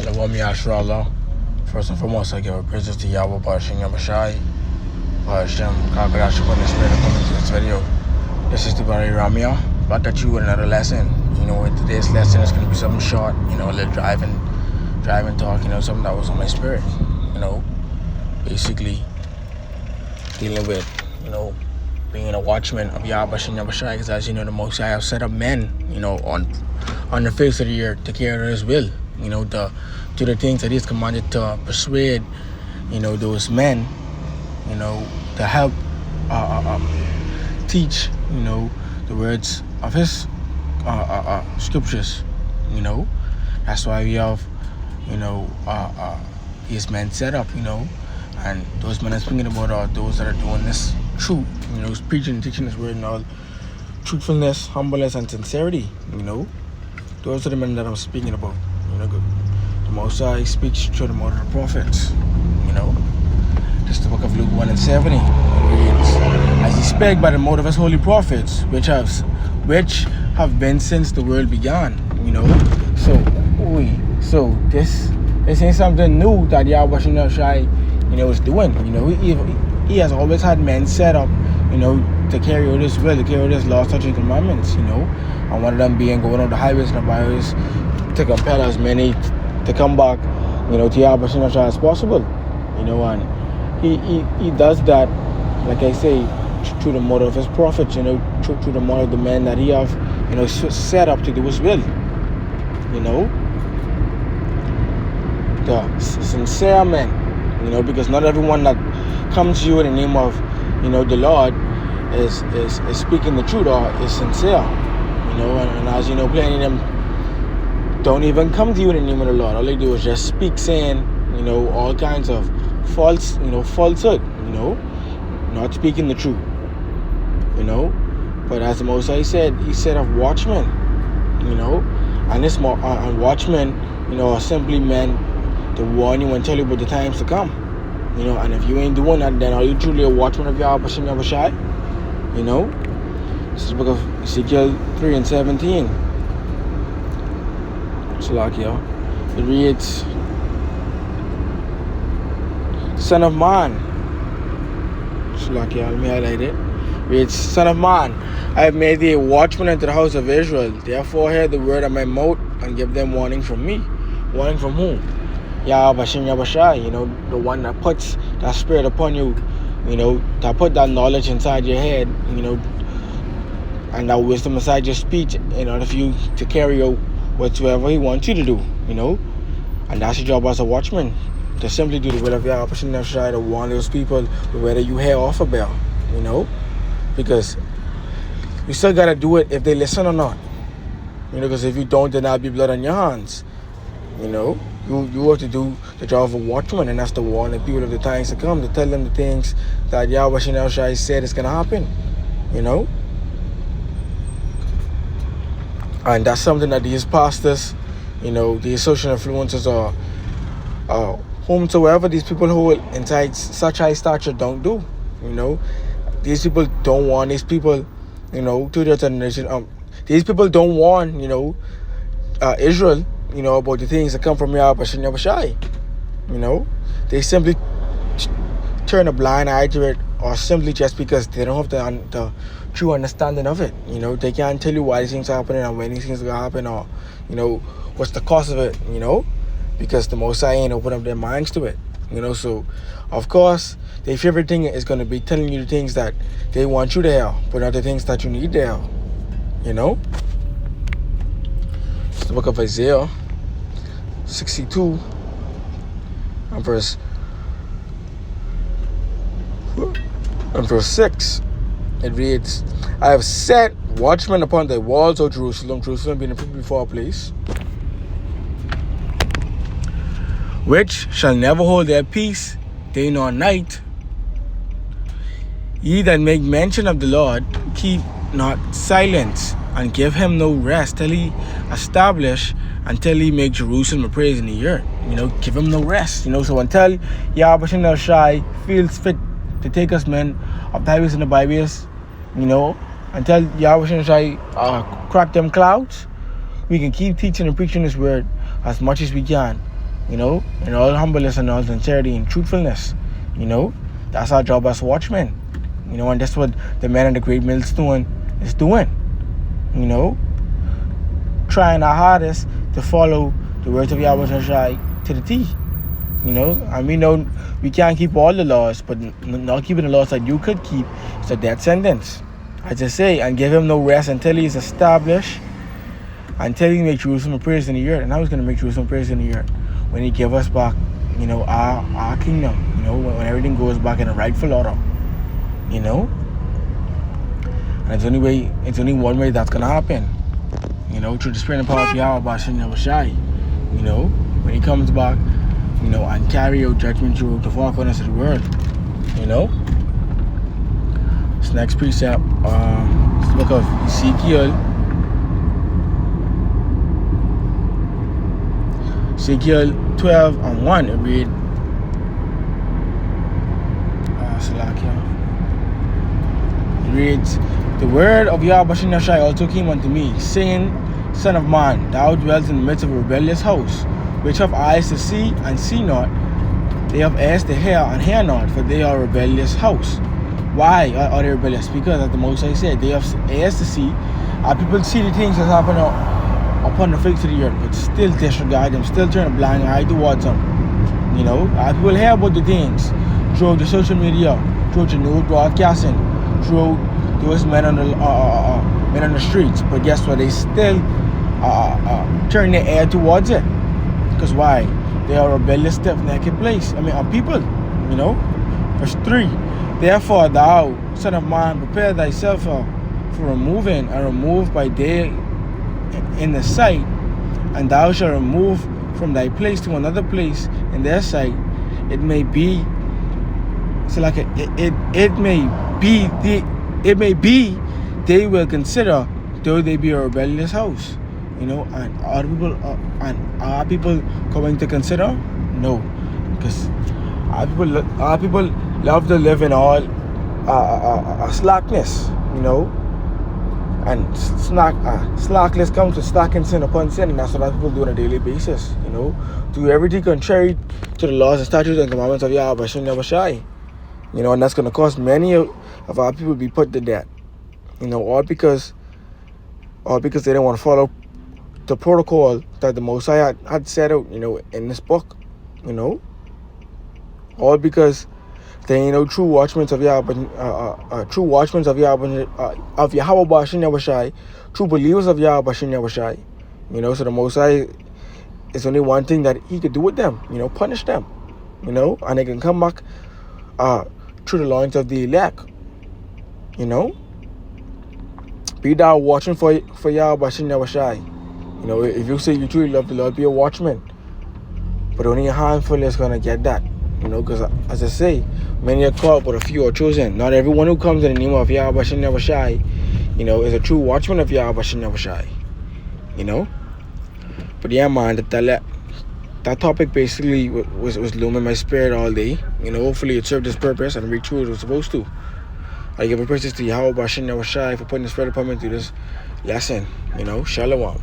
Allah. First and foremost, I give a praises to Yahweh Bashim Yabashai. Hashem, Kakarash, when the Spirit coming to this video. This is the Bari Ramya. Back at you with another lesson. Today's lesson is going to be something short, a little driving talk, something that was on my spirit. Basically dealing with, being a watchman of Yahweh Bashim Yabashai. Because as you know, the Most High have set up men, on the face of the earth to carry His will. To the things that He's commanded to persuade, those men, to help teach, the words of His scriptures. That's why we have, His men set up, and those men I'm speaking about are those that are doing this truth, preaching and teaching His word in all truthfulness, humbleness, and sincerity. Those are the men that I'm speaking about. The Most High speaks through the mouth of the prophets. This is the book of Luke 1:70. It reads, as He spake by the mouth of His holy prophets, which have been since the world began. So this ain't something new that Yahweh Shai, is doing. He has always had men set up, to carry out His will, to carry out His laws, statutes, and commandments. And one of them being going on the highways and the byways to compel as many to come back, to Yahweh Shai as possible. And he does that, like I say, through the mouth of His prophets, through the mouth of the men that He have, set up to do His will. The sincere men, because not everyone that comes to you in the name of, the Lord is speaking the truth or is sincere. And as you know, plenty of them don't even come to you in the name of the Lord. All they do is just speak, saying, all kinds of falsehood, not speaking the truth, But as the Most High said, He said of watchmen, and this and watchmen, are simply men to warn you and tell you about the times to come, And if you ain't doing that, then are you truly a watchman of Yahweh Bashim Yabashai? This is the book of Ezekiel 3:17. Salakia. It reads, Son of man. Salakia, let me highlight it. It reads, Son of man, I have made thee a watchman unto the house of Israel. Therefore hear the word of my mouth and give them warning from me. Warning from whom? Yahweh Bashim Yabashai, the one that puts that spirit upon you, that put that knowledge inside your head, and that wisdom inside your speech in order for you to carry out whatsoever He wants you to do, And that's your job as a watchman, to simply do the will of Yahweh Bashim Yabashai, to warn those people whether you hear off a bell, Because you still got to do it if they listen or not. Because if you don't, then there'll be blood on your hands. You have to do the job of a watchman, and that's to warn the people of the times to come, to tell them the things that Yahweh Shai said is going to happen, And that's something that these pastors, these social influencers or whomsoever these people who are inside such high stature don't do, These people don't warn these people, to their generation. These people don't warn, Israel, about the things that come from Yahweh Bashim Yabashai. They simply turn a blind eye to it, or simply just because they don't have the true understanding of it. They can't tell you why these things are happening and when these things are going to happen, or, what's the cause of it, because the Most High ain't open up their minds to it. So, of course, their favorite thing is going to be telling you the things that they want you to hear, but not the things that you need to hear, It's the book of Isaiah 62 and verse 6. It reads, I have set watchmen upon the walls of Jerusalem, Jerusalem being a before place, which shall never hold their peace day nor night. Ye that make mention of the Lord, keep not silence, and give Him no rest till He establish, until He make Jerusalem a praise in the earth. Give Him no rest. So until Yahweh Shai feels fit to take us men of the highways and the byways, until Yahweh Shai crack them clouds, we can keep teaching and preaching His word as much as we can, you know, in all humbleness and all sincerity and truthfulness, you know. That's our job as watchmen, you know, and that's what the man in the great millstone is doing, you know, trying our hardest to follow the words of Yahweh Shai to the T, you know. And we know we can't keep all the laws, but not keeping the laws that you could keep is a death sentence. As I say, and give him no rest until he's established, until he make Jerusalem a praise in the earth. And how he's going to make Jerusalem a praise in the earth? When he give us back, you know, our kingdom, you know, when everything goes back in a rightful order, you know. And it's only one way that's going to happen, you know, through the spirit and power of Yahweh Bashin Yahushai, you know, when he comes back, you know, and carry out judgment through the four corners of the world, you know. This next precept, it's the book of Ezekiel 12:1. It read, it reads, the word of Yahweh Bashin Yahushai also came unto me, saying, Son of man, thou dwellest in the midst of a rebellious house, which have eyes to see and see not, they have ears to hear and hear not, for they are a rebellious house. Why are they rebellious? Because, as the Most High said, they have ears to see, and people see the things that's happening upon the face of the earth, but still disregard them, still turn a blind eye towards them. You know, people hear about the things through the social media, through the news broadcasting, through those men on the streets. But guess what? They still turn their ear towards it. Because why? They are a rebellious, stiff-necked place. People. You know. Verse 3. Therefore, thou, son of man, prepare thyself for removing, and remove by day in the sight, and thou shalt remove from thy place to another place in their sight. It may be, it may be they will consider, though they be a rebellious house, you know. And are people going to consider? No, because our people love to live in all slackness, you know. And slackness comes to slacking sin upon sin, and that's what people do on a daily basis, you know. Do everything contrary to the laws and statutes and commandments of Yahweh Bashin Yahushai, you know, and that's going to cause many of our people to be put to death, you know, all because they don't want to follow the protocol that the Most High had set out, you know, in this book, you know, all because they ain't no true watchmen of Yahweh, true watchmen of Yahweh, of Yahweh Bashin Yahushai, true believers of Yahweh Bashin Yahushai, you know. So the Most High is only one thing that He could do with them, you know, punish them, you know, and they can come back through the loins of the elect, you know. Be thou watching for Yahweh Bashin Yahushai, you know. If you say you truly love the Lord, be a watchman, but only a handful is gonna get that. You know, because as I say, many are called, but a few are chosen. Not everyone who comes in the name of Yahweh Bashin Yahushai, you know, is a true watchman of Yahweh Bashin Yahushai, you know. But yeah, man, that topic basically was looming my spirit all day. You know, hopefully it served its purpose and reached who it was supposed to. I give a praises to Yahweh Bashin Yahushai for putting this spirit upon me through this lesson. You know, Shalom.